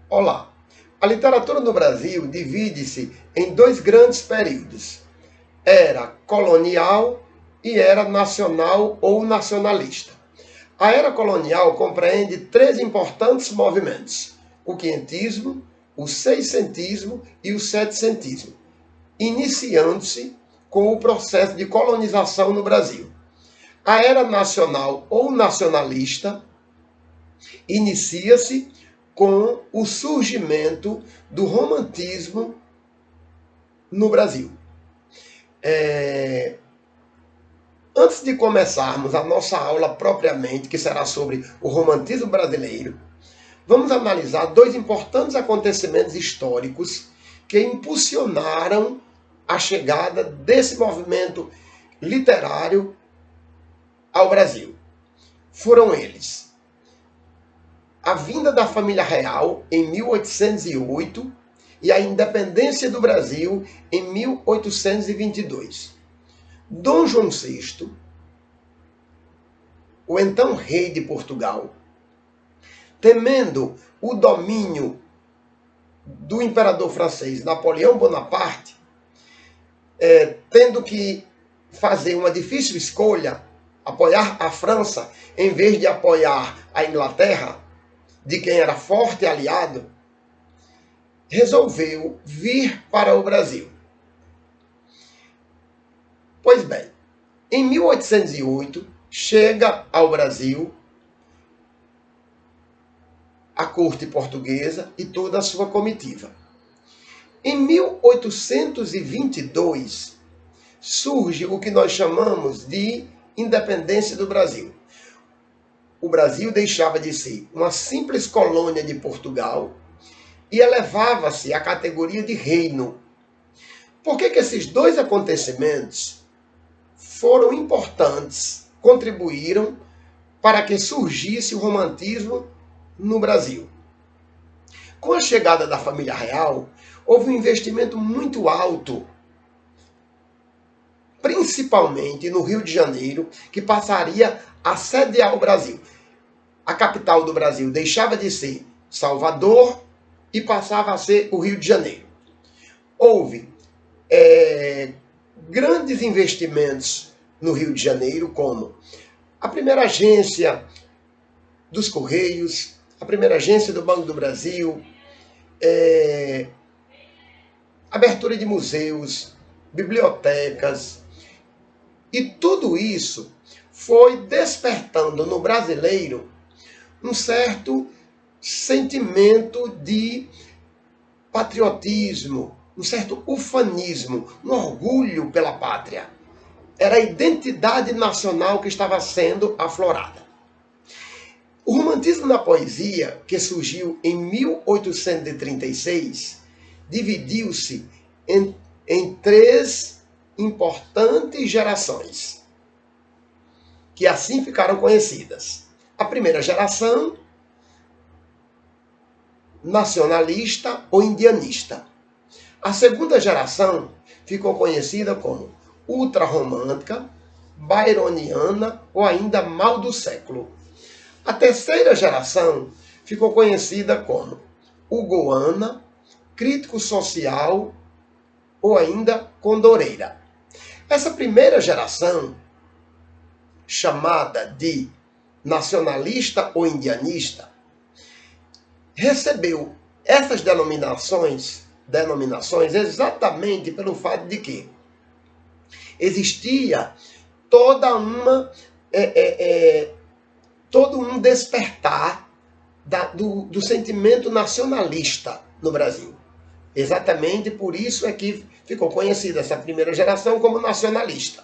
Olá! A literatura no Brasil divide-se em dois grandes períodos: era colonial e era nacional ou nacionalista. A era colonial compreende três importantes movimentos: o quinhentismo, o seiscentismo e o setecentismo, iniciando-se com o processo de colonização no Brasil. A era nacional ou nacionalista inicia-se com o surgimento do romantismo no Brasil. Antes de começarmos a nossa aula propriamente, que será sobre o romantismo brasileiro, vamos analisar dois importantes acontecimentos históricos que impulsionaram a chegada desse movimento literário ao Brasil. Foram eles: a vinda da família real em 1808 e a independência do Brasil em 1822. Dom João VI, o então rei de Portugal, temendo o domínio do imperador francês Napoleão Bonaparte, tendo que fazer uma difícil escolha, apoiar a França em vez de apoiar a Inglaterra, de quem era forte aliado, resolveu vir para o Brasil. Pois bem, em 1808 chega ao Brasil a corte portuguesa e toda a sua comitiva. Em 1822 surge o que nós chamamos de independência do Brasil. O Brasil deixava de ser uma simples colônia de Portugal e elevava-se à categoria de reino. Por que esses dois acontecimentos foram importantes, contribuíram para que surgisse o romantismo no Brasil? Com a chegada da família real, houve um investimento muito alto, principalmente no Rio de Janeiro, que passaria a sediar o Brasil. A capital do Brasil deixava de ser Salvador e passava a ser o Rio de Janeiro. Houve grandes investimentos no Rio de Janeiro, como a primeira agência dos Correios, a primeira agência do Banco do Brasil, abertura de museus, bibliotecas, e tudo isso foi despertando no brasileiro um certo sentimento de patriotismo, um certo ufanismo, um orgulho pela pátria. Era a identidade nacional que estava sendo aflorada. O romantismo na poesia, que surgiu em 1836, dividiu-se em três importantes gerações, que assim ficaram conhecidas. A primeira geração, nacionalista ou indianista. A segunda geração ficou conhecida como ultrarromântica, byroniana ou ainda mal do século. A terceira geração ficou conhecida como hugoana, crítico social ou ainda condoreira. Essa primeira geração, chamada de nacionalista ou indianista, recebeu essas denominações exatamente pelo fato de que existia todo um despertar do sentimento nacionalista no Brasil. Exatamente por isso é que ficou conhecida essa primeira geração como nacionalista.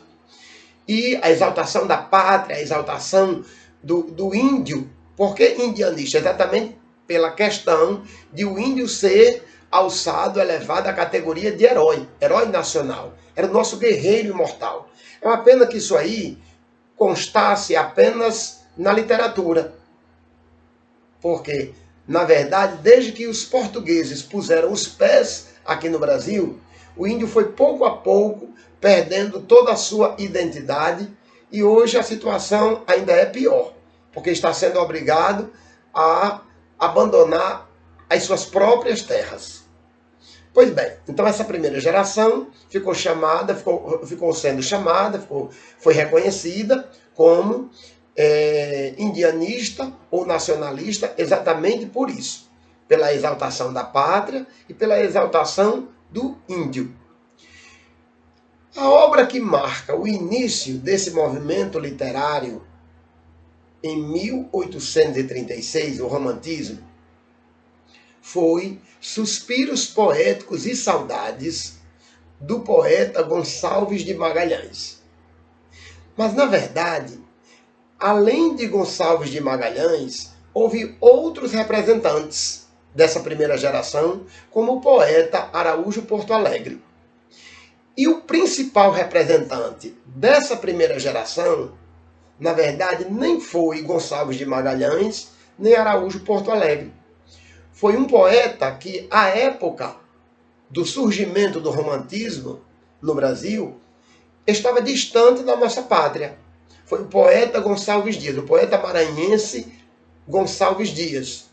E a exaltação da pátria, a exaltação do índio. Por que indianista? Exatamente pela questão de o índio ser alçado, elevado à categoria de herói nacional. Era o nosso guerreiro imortal. É uma pena que isso aí constasse apenas na literatura. Porque, na verdade, desde que os portugueses puseram os pés aqui no Brasil, o índio foi pouco a pouco perdendo toda a sua identidade, e hoje a situação ainda é pior, porque está sendo obrigado a abandonar as suas próprias terras. Pois bem, então essa primeira geração ficou sendo chamada, foi reconhecida como indianista ou nacionalista exatamente por isso, pela exaltação da pátria e pela exaltação do índio. A obra que marca o início desse movimento literário em 1836, o romantismo, foi Suspiros Poéticos e Saudades, do poeta Gonçalves de Magalhães. Mas, na verdade, além de Gonçalves de Magalhães, houve outros representantes dessa primeira geração, como o poeta Araújo Porto Alegre. E o principal representante dessa primeira geração, na verdade, nem foi Gonçalves de Magalhães, nem Araújo Porto Alegre. Foi um poeta que, à época do surgimento do romantismo no Brasil, estava distante da nossa pátria. Foi o poeta Gonçalves Dias, o poeta maranhense Gonçalves Dias,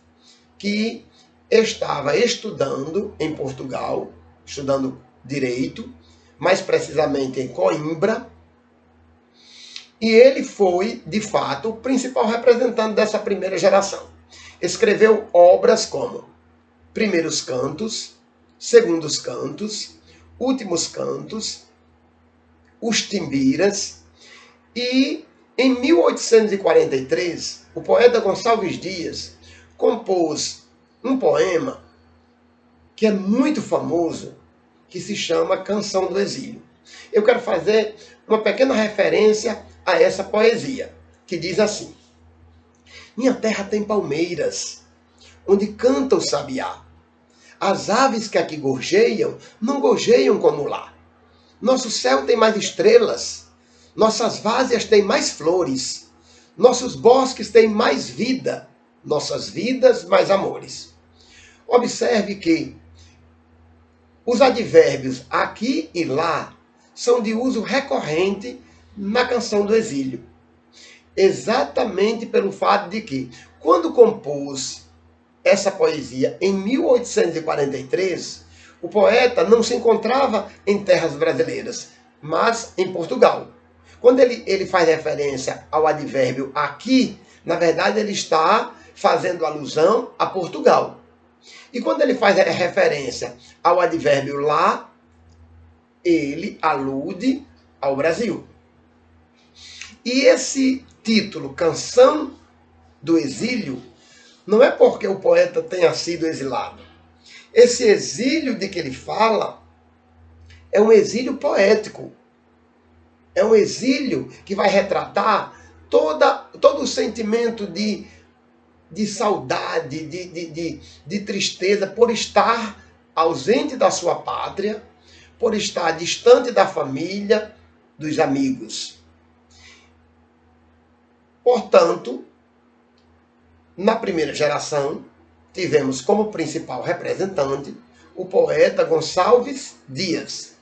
que estava estudando em Portugal, estudando direito, mais precisamente em Coimbra, e ele foi, de fato, o principal representante dessa primeira geração. Escreveu obras como Primeiros Cantos, Segundos Cantos, Últimos Cantos, Os Timbiras, e em 1843, o poeta Gonçalves Dias compôs um poema que é muito famoso, que se chama Canção do Exílio. Eu quero fazer uma pequena referência a essa poesia, que diz assim: minha terra tem palmeiras, onde canta o sabiá. As aves que aqui gorjeiam, não gorjeiam como lá. Nosso céu tem mais estrelas, nossas várzeas têm mais flores, nossos bosques têm mais vida, nossas vidas mais amores. Observe que os advérbios aqui e lá são de uso recorrente na Canção do Exílio. Exatamente pelo fato de que, quando compôs essa poesia em 1843, o poeta não se encontrava em terras brasileiras, mas em Portugal. Quando ele faz referência ao advérbio aqui, na verdade ele está fazendo alusão a Portugal. E quando ele faz referência ao advérbio lá, ele alude ao Brasil. E esse título, Canção do Exílio, não é porque o poeta tenha sido exilado. Esse exílio de que ele fala é um exílio poético. É um exílio que vai retratar todo o sentimento de saudade, de tristeza por estar ausente da sua pátria, por estar distante da família, dos amigos. Portanto, na primeira geração, tivemos como principal representante o poeta Gonçalves Dias.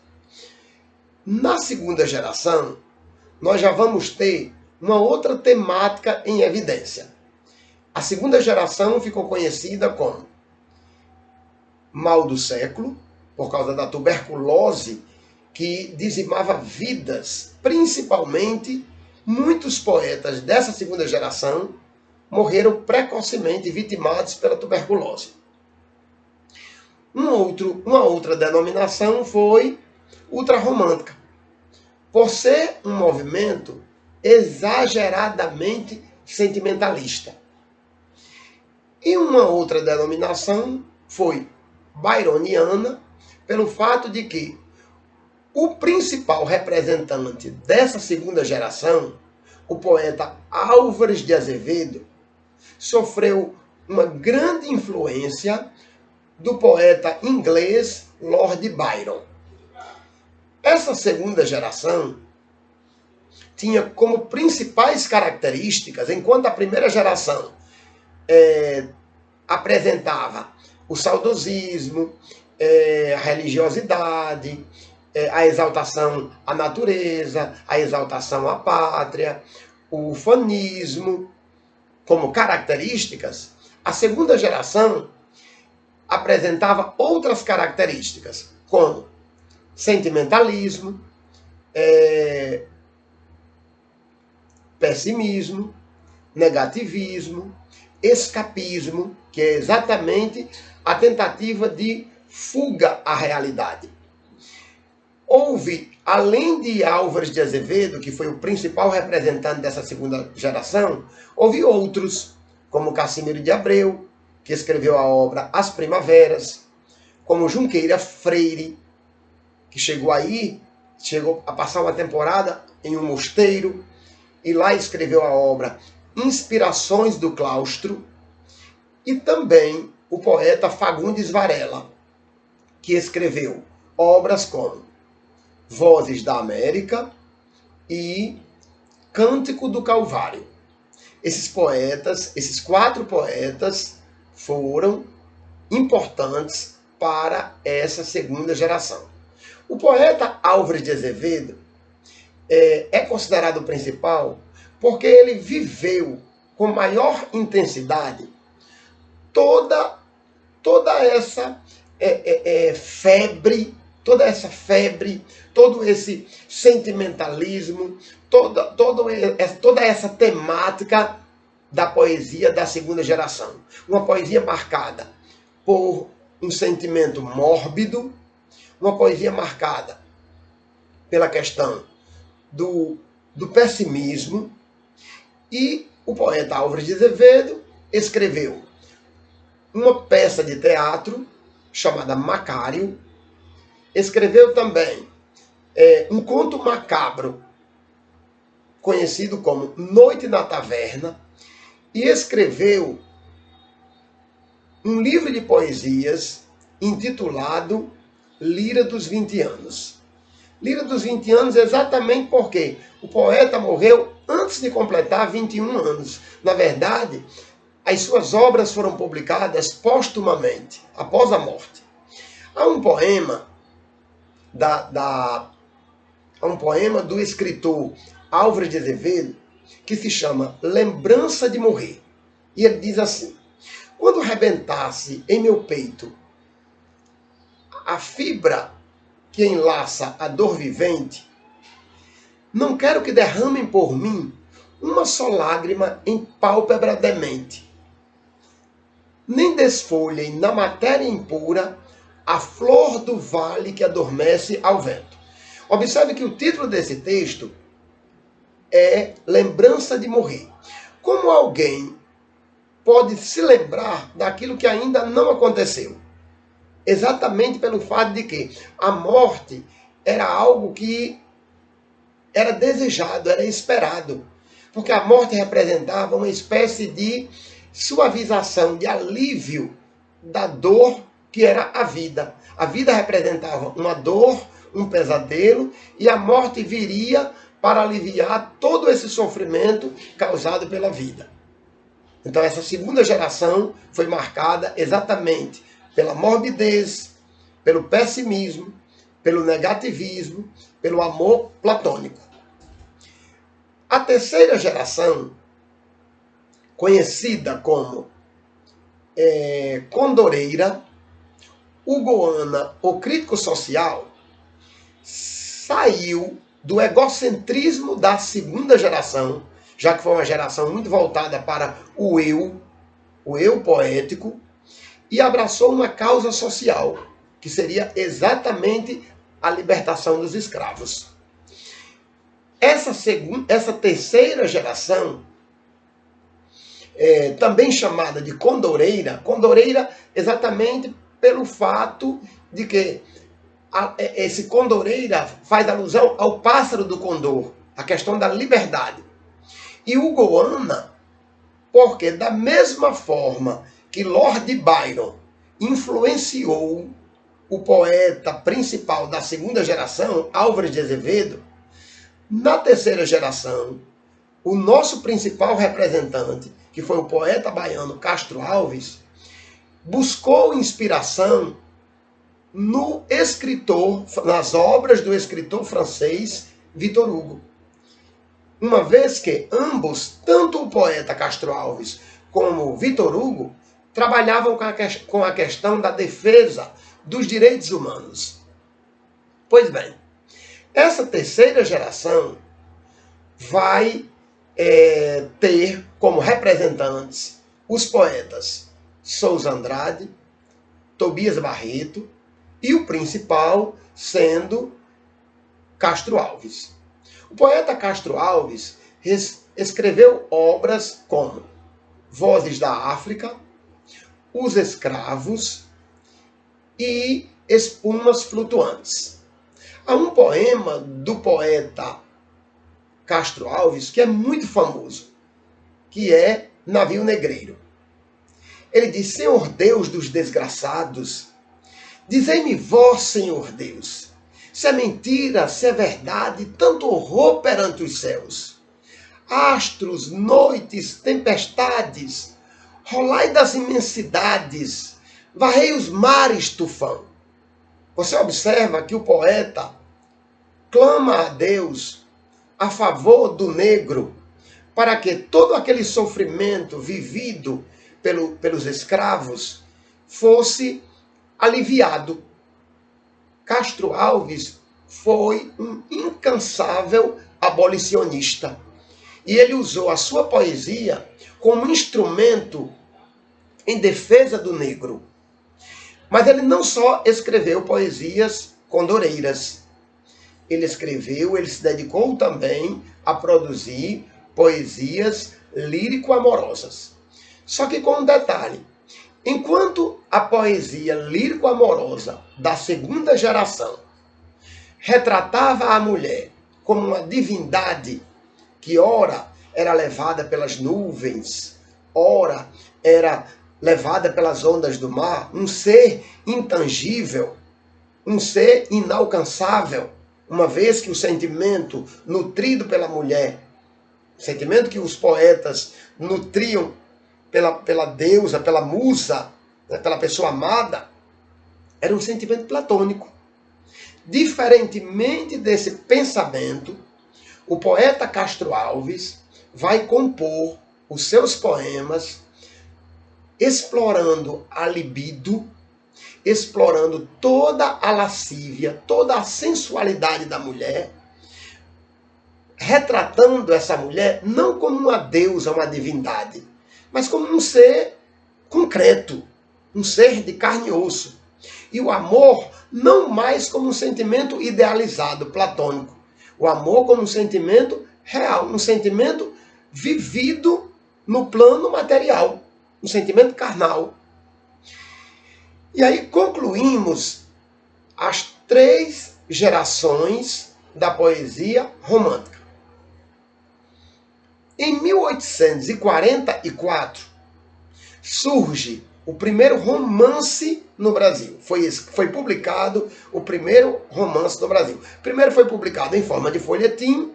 Na segunda geração, nós já vamos ter uma outra temática em evidência. A segunda geração ficou conhecida como mal do século, por causa da tuberculose que dizimava vidas. Principalmente, muitos poetas dessa segunda geração morreram precocemente vitimados pela tuberculose. Uma outra denominação foi ultrarromântica, por ser um movimento exageradamente sentimentalista. E uma outra denominação foi byroniana, pelo fato de que o principal representante dessa segunda geração, o poeta Álvares de Azevedo, sofreu uma grande influência do poeta inglês Lord Byron. Essa segunda geração tinha como principais características, enquanto a primeira geração apresentava o saudosismo, a religiosidade, a exaltação à natureza, a exaltação à pátria, o ufanismo, como características, a segunda geração apresentava outras características, como sentimentalismo, pessimismo, negativismo, escapismo, que é exatamente a tentativa de fuga à realidade. Houve, além de Álvares de Azevedo, que foi o principal representante dessa segunda geração, houve outros, como Cassimiro de Abreu, que escreveu a obra As Primaveras, como Junqueira Freire, que chegou a passar uma temporada em um mosteiro, e lá escreveu a obra Inspirações do Claustro, e também o poeta Fagundes Varela, que escreveu obras como Vozes da América e Cântico do Calvário. Esses 4 poetas foram importantes para essa segunda geração. O poeta Álvares de Azevedo é considerado o principal porque ele viveu com maior intensidade toda essa febre, todo esse sentimentalismo, toda essa temática da poesia da segunda geração. Uma poesia marcada por um sentimento mórbido, uma poesia marcada pela questão do pessimismo, e o poeta Álvares de Azevedo escreveu uma peça de teatro chamada Macário, escreveu também um conto macabro, conhecido como Noite na Taverna, e escreveu um livro de poesias intitulado Lira dos 20 Anos. Lira dos 20 Anos exatamente porque o poeta morreu antes de completar 21 anos. Na verdade, as suas obras foram publicadas póstumamente, após a morte. Há um poema do escritor Álvares de Azevedo que se chama Lembrança de Morrer. E ele diz assim: quando rebentasse em meu peito a fibra que enlaça a dor vivente, não quero que derramem por mim uma só lágrima em pálpebra demente, nem desfolhem na matéria impura a flor do vale que adormece ao vento. Observe que o título desse texto é Lembrança de Morrer. Como alguém pode se lembrar daquilo que ainda não aconteceu? Exatamente pelo fato de que a morte era algo que era desejado, era esperado. Porque a morte representava uma espécie de suavização, de alívio da dor que era a vida. A vida representava uma dor, um pesadelo, e a morte viria para aliviar todo esse sofrimento causado pela vida. Então essa segunda geração foi marcada exatamente pela morbidez, pelo pessimismo, pelo negativismo, pelo amor platônico. A terceira geração, conhecida como Condoreira, Hugoana ou crítico social, saiu do egocentrismo da segunda geração, já que foi uma geração muito voltada para o eu poético, e abraçou uma causa social, que seria exatamente a libertação dos escravos. Essa terceira geração, também chamada de Condoreira exatamente pelo fato de que esse Condoreira faz alusão ao pássaro do condor, a questão da liberdade. E Hugoana, porque da mesma forma que Lord Byron influenciou o poeta principal da segunda geração, Álvares de Azevedo, na terceira geração, o nosso principal representante, que foi o poeta baiano Castro Alves, buscou inspiração nas obras do escritor francês Victor Hugo. Uma vez que ambos, tanto o poeta Castro Alves como Victor Hugo, trabalhavam com a questão da defesa dos direitos humanos. Pois bem, essa terceira geração vai ter como representantes os poetas Souza Andrade, Tobias Barreto e o principal sendo Castro Alves. O poeta Castro Alves escreveu obras como Vozes da África, Os Escravos e Espumas Flutuantes. Há um poema do poeta Castro Alves que é muito famoso, que é Navio Negreiro. Ele diz: Senhor Deus dos desgraçados, dizei-me vós, Senhor Deus, se é mentira, se é verdade, tanto horror perante os céus. Astros, noites, tempestades, rolai das imensidades, varrei os mares, tufão. Você observa que o poeta clama a Deus a favor do negro, para que todo aquele sofrimento vivido pelos escravos fosse aliviado. Castro Alves foi um incansável abolicionista. E ele usou a sua poesia como instrumento em defesa do negro. Mas ele não só escreveu poesias condoreiras. Ele se dedicou também a produzir poesias lírico-amorosas. Só que com um detalhe: enquanto a poesia lírico-amorosa da segunda geração retratava a mulher como uma divindade que ora era levada pelas nuvens, ora era levada pelas ondas do mar, um ser intangível, um ser inalcançável, uma vez que o sentimento nutrido pela mulher, o sentimento que os poetas nutriam pela deusa, pela musa, pela pessoa amada, era um sentimento platônico. Diferentemente desse pensamento, o poeta Castro Alves vai compor os seus poemas explorando a libido, explorando toda a lascívia, toda a sensualidade da mulher, retratando essa mulher não como uma deusa, uma divindade, mas como um ser concreto, um ser de carne e osso. E o amor não mais como um sentimento idealizado, platônico. O amor como um sentimento real, um sentimento vivido no plano material, um sentimento carnal. E aí concluímos as 3 gerações da poesia romântica. Em 1844 surge o primeiro romance no Brasil. Foi publicado o primeiro romance no Brasil. Primeiro foi publicado em forma de folhetim,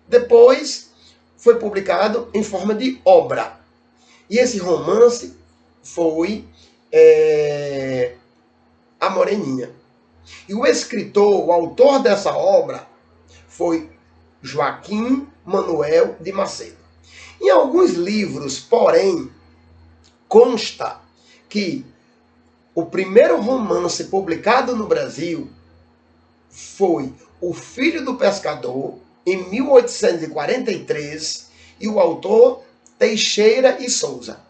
depois foi publicado em forma de obra. E esse romance foi A Moreninha. E o escritor, o autor dessa obra foi Joaquim Manuel de Macedo. Em alguns livros, porém, consta que o primeiro romance publicado no Brasil foi O Filho do Pescador, em 1843, e o autor Teixeira e Souza.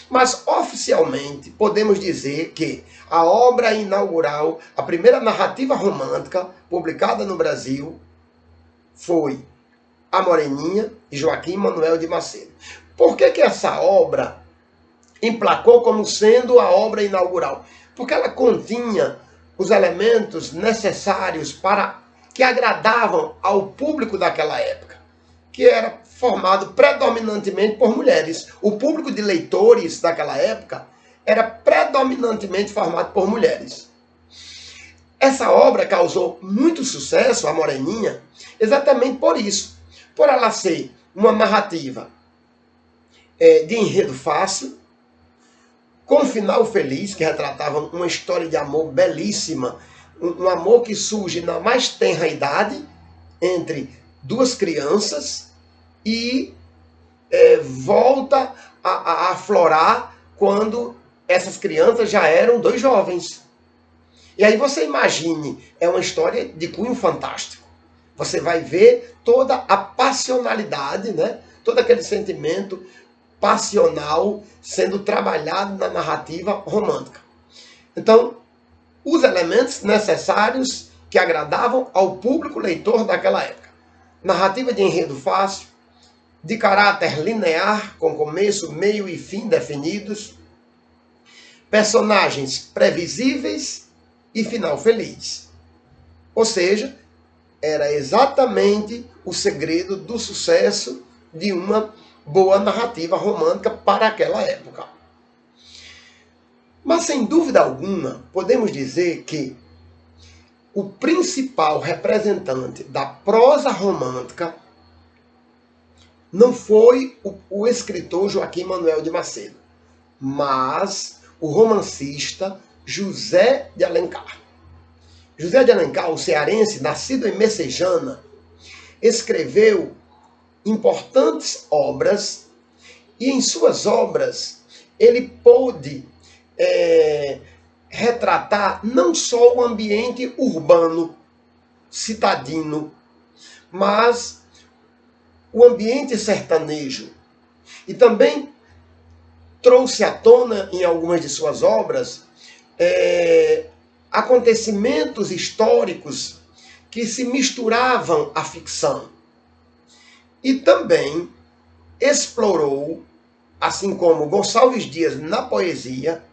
Mas, oficialmente, podemos dizer que a obra inaugural, a primeira narrativa romântica publicada no Brasil, foi A Moreninha, de Joaquim Manuel de Macedo. Por que essa obra emplacou como sendo a obra inaugural? Porque ela continha os elementos necessários para que agradavam ao público daquela época, que era formado predominantemente por mulheres. O público de leitores daquela época era predominantemente formado por mulheres. Essa obra causou muito sucesso, A Moreninha, exatamente por isso. Por ela ser uma narrativa de enredo fácil, com final feliz, que retratava uma história de amor belíssima, um amor que surge na mais tenra idade, entre 2 crianças, e volta a aflorar quando essas crianças já eram 2 jovens. E aí você imagine, é uma história de cunho fantástico. Você vai ver toda a passionalidade, né? Todo aquele sentimento passional sendo trabalhado na narrativa romântica. Então, os elementos necessários que agradavam ao público leitor daquela época. Narrativa de enredo fácil, de caráter linear, com começo, meio e fim definidos, personagens previsíveis e final feliz. Ou seja, era exatamente o segredo do sucesso de uma boa narrativa romântica para aquela época. Mas, sem dúvida alguma, podemos dizer que o principal representante da prosa romântica não foi o escritor Joaquim Manuel de Macedo, mas o romancista José de Alencar. José de Alencar, o cearense, nascido em Messejana, escreveu importantes obras e em suas obras ele pôde retratar não só o ambiente urbano, citadino, mas o ambiente sertanejo. E também trouxe à tona, em algumas de suas obras, acontecimentos históricos que se misturavam à ficção. E também explorou, assim como Gonçalves Dias na poesia,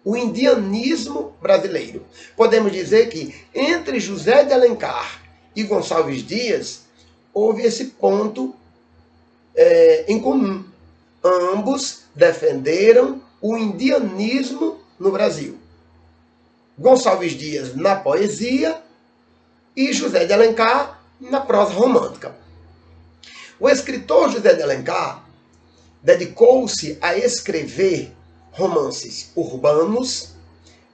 o indianismo brasileiro. Podemos dizer que entre José de Alencar e Gonçalves Dias houve esse ponto em comum. Ambos defenderam o indianismo no Brasil. Gonçalves Dias na poesia e José de Alencar na prosa romântica. O escritor José de Alencar dedicou-se a escrever romances urbanos,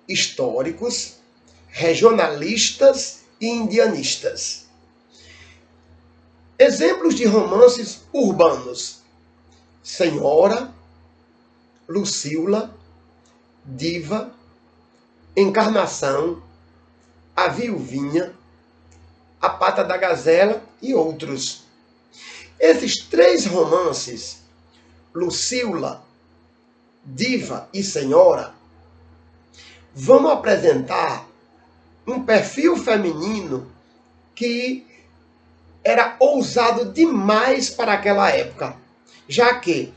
históricos, regionalistas e indianistas. Exemplos de romances urbanos: Senhora, Lucila, Diva, Encarnação, A Viuvinha, A Pata da Gazela e outros. Esses 3 romances, Lucila, Diva e Senhora, vão apresentar um perfil feminino que era ousado demais para aquela época, já que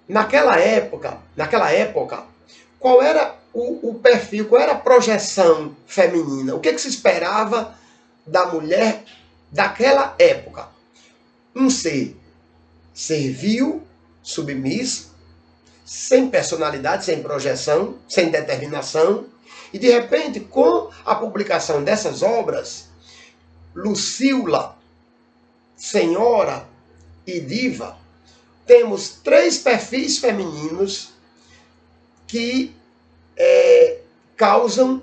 naquela época, qual era o perfil, qual era a projeção feminina? O que se esperava da mulher daquela época? Um ser servil, submisso, sem personalidade, sem projeção, sem determinação. E de repente, com a publicação dessas obras, Lucila, Senhora e Diva, temos 3 perfis femininos que causam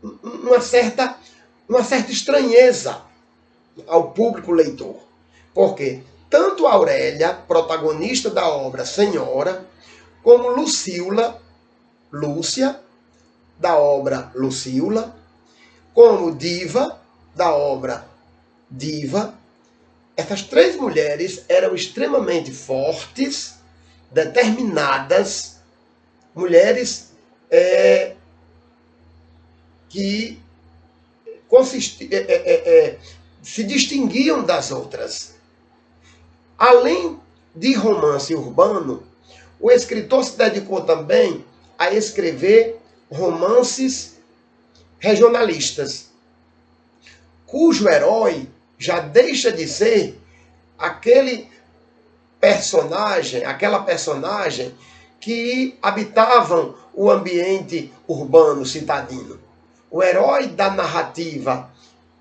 uma certa estranheza ao público leitor. Porque tanto Aurélia, protagonista da obra Senhora, como Lucila, Lúcia, da obra Lucila, como Diva, da obra Diva, essas 3 mulheres eram extremamente fortes, determinadas, mulheres que se distinguiam das outras. Além de romance urbano, o escritor se dedicou também a escrever romances regionalistas, cujo herói já deixa de ser aquela personagem que habitavam o ambiente urbano citadino. O herói da narrativa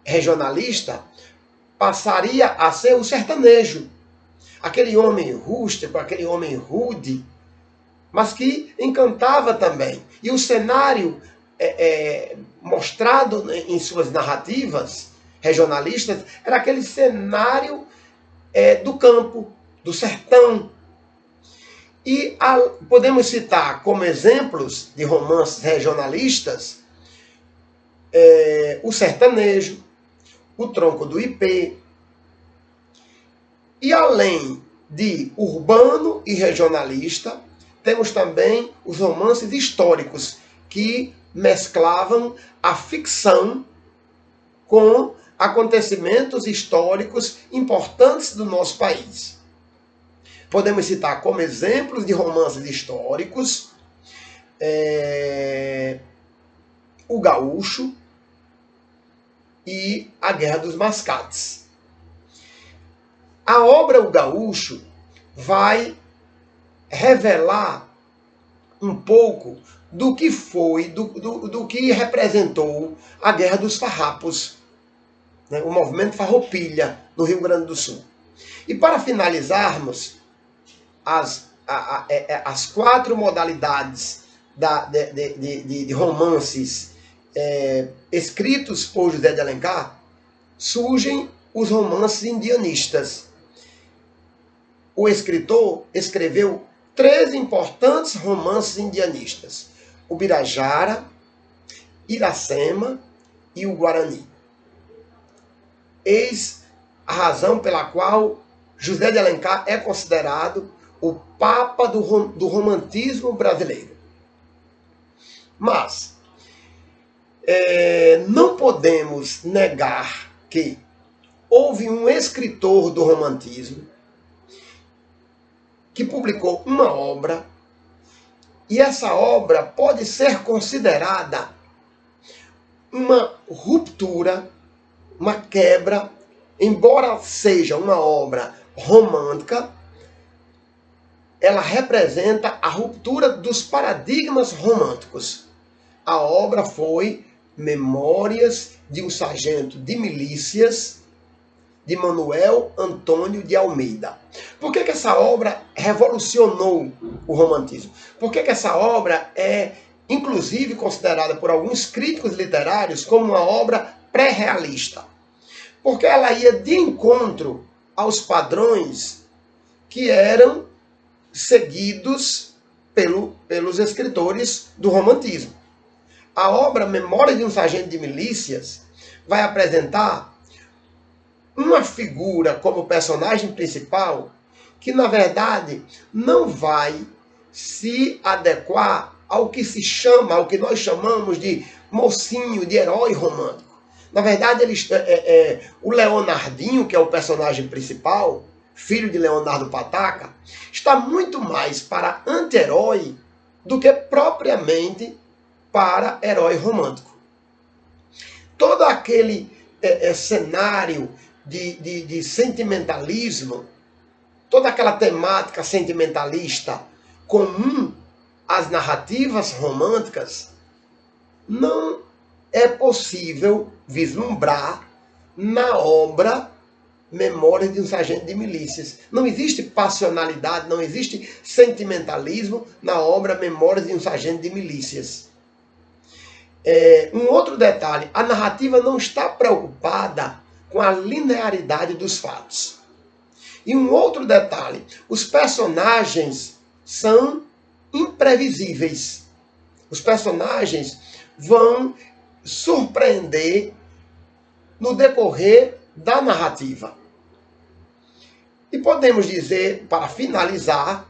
regionalista passaria a ser o sertanejo, aquele homem rústico, aquele homem rude, mas que encantava também. E o cenário mostrado em suas narrativas regionalistas era aquele cenário do campo, do sertão. E podemos citar como exemplos de romances regionalistas o sertanejo, o Tronco do Ipê. E além de urbano e regionalista, temos também os romances históricos, que mesclavam a ficção com acontecimentos históricos importantes do nosso país. Podemos citar como exemplos de romances históricos o Gaúcho e a Guerra dos Mascates. A obra O Gaúcho vai revelar um pouco do que foi, do que representou a Guerra dos Farrapos, né? O movimento Farroupilha, no Rio Grande do Sul. E para finalizarmos as 4 modalidades de romances escritos por José de Alencar, surgem os romances indianistas. O escritor escreveu 3 importantes romances indianistas: o Birajara, Iracema e o Guarani. Eis a razão pela qual José de Alencar é considerado o papa do romantismo brasileiro. Mas não podemos negar que houve um escritor do romantismo que publicou uma obra, e essa obra pode ser considerada uma ruptura, uma quebra, embora seja uma obra romântica, ela representa a ruptura dos paradigmas românticos. A obra foi Memórias de um Sargento de Milícias, de Manuel Antônio de Almeida. Por que essa obra revolucionou o romantismo? Por que essa obra é, inclusive, considerada por alguns críticos literários como uma obra pré-realista? Porque ela ia de encontro aos padrões que eram seguidos pelos escritores do romantismo. A obra Memórias de um Sargento de Milícias vai apresentar uma figura como personagem principal que, na verdade, não vai se adequar ao que se chama, ao que nós chamamos de mocinho, de herói romântico. Na verdade, o Leonardinho, que é o personagem principal, filho de Leonardo Pataca, está muito mais para anti-herói do que propriamente para herói romântico. Todo aquele cenário de sentimentalismo, toda aquela temática sentimentalista comum às narrativas românticas, não é possível vislumbrar na obra Memórias de um Sargento de Milícias. Não existe passionalidade, não existe sentimentalismo na obra Memórias de um Sargento de Milícias. Um outro detalhe, a narrativa não está preocupada com a linearidade dos fatos. E um outro detalhe, os personagens são imprevisíveis. Os personagens vão surpreender no decorrer da narrativa. E podemos dizer, para finalizar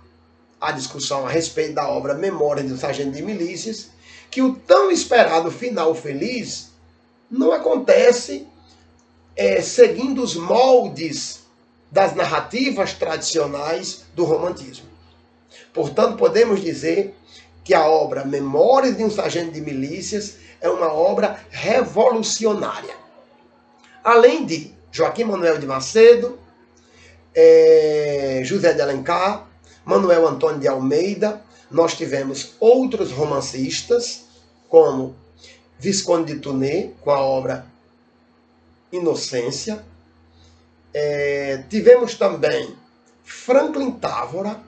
a discussão a respeito da obra Memórias de um Sargento de Milícias, que o tão esperado final feliz não acontece seguindo os moldes das narrativas tradicionais do romantismo. Portanto, podemos dizer que a obra Memórias de um Sargento de Milícias é uma obra revolucionária. Além de Joaquim Manuel de Macedo, José de Alencar, Manuel Antônio de Almeida, nós tivemos outros romancistas, como Visconde de Tuné, com a obra Inocência. Tivemos também Franklin Távora,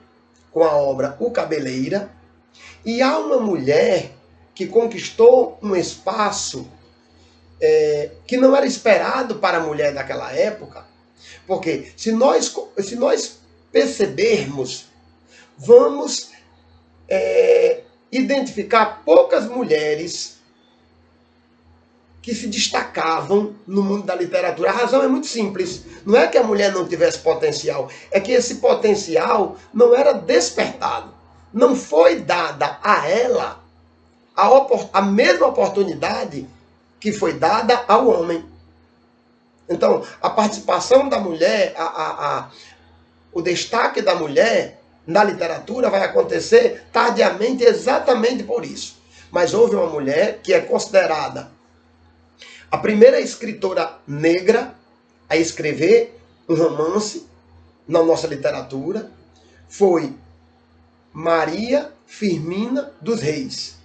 com a obra O Cabeleira. E há uma mulher que conquistou um espaço que não era esperado para a mulher daquela época, porque se nós percebermos, vamos identificar poucas mulheres que se destacavam no mundo da literatura. A razão é muito simples. Não é que a mulher não tivesse potencial, é que esse potencial não era despertado. Não foi dada a ela a mesma oportunidade que foi dada ao homem. Então, a participação da mulher, o destaque da mulher na literatura vai acontecer tardiamente exatamente por isso. Mas houve uma mulher que é considerada a primeira escritora negra a escrever um romance na nossa literatura, foi Maria Firmina dos Reis.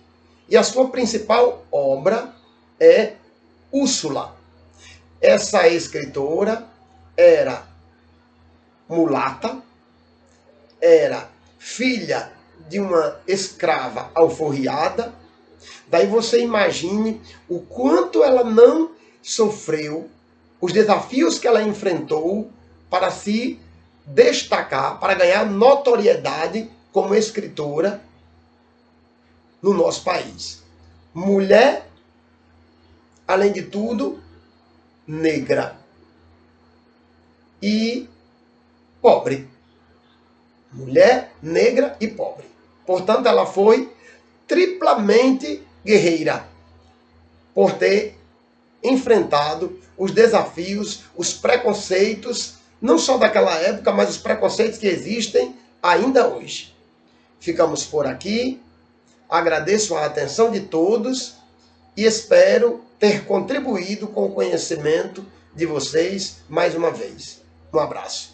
E a sua principal obra é Úrsula. Essa escritora era mulata, era filha de uma escrava alforriada. Daí você imagine o quanto ela não sofreu, os desafios que ela enfrentou para se destacar, para ganhar notoriedade como escritora no nosso país. Mulher, além de tudo, negra e pobre. Mulher, negra e pobre. Portanto, ela foi triplamente guerreira por ter enfrentado os desafios, os preconceitos, não só daquela época, mas os preconceitos que existem ainda hoje. Ficamos por aqui. Agradeço a atenção de todos e espero ter contribuído com o conhecimento de vocês mais uma vez. Um abraço.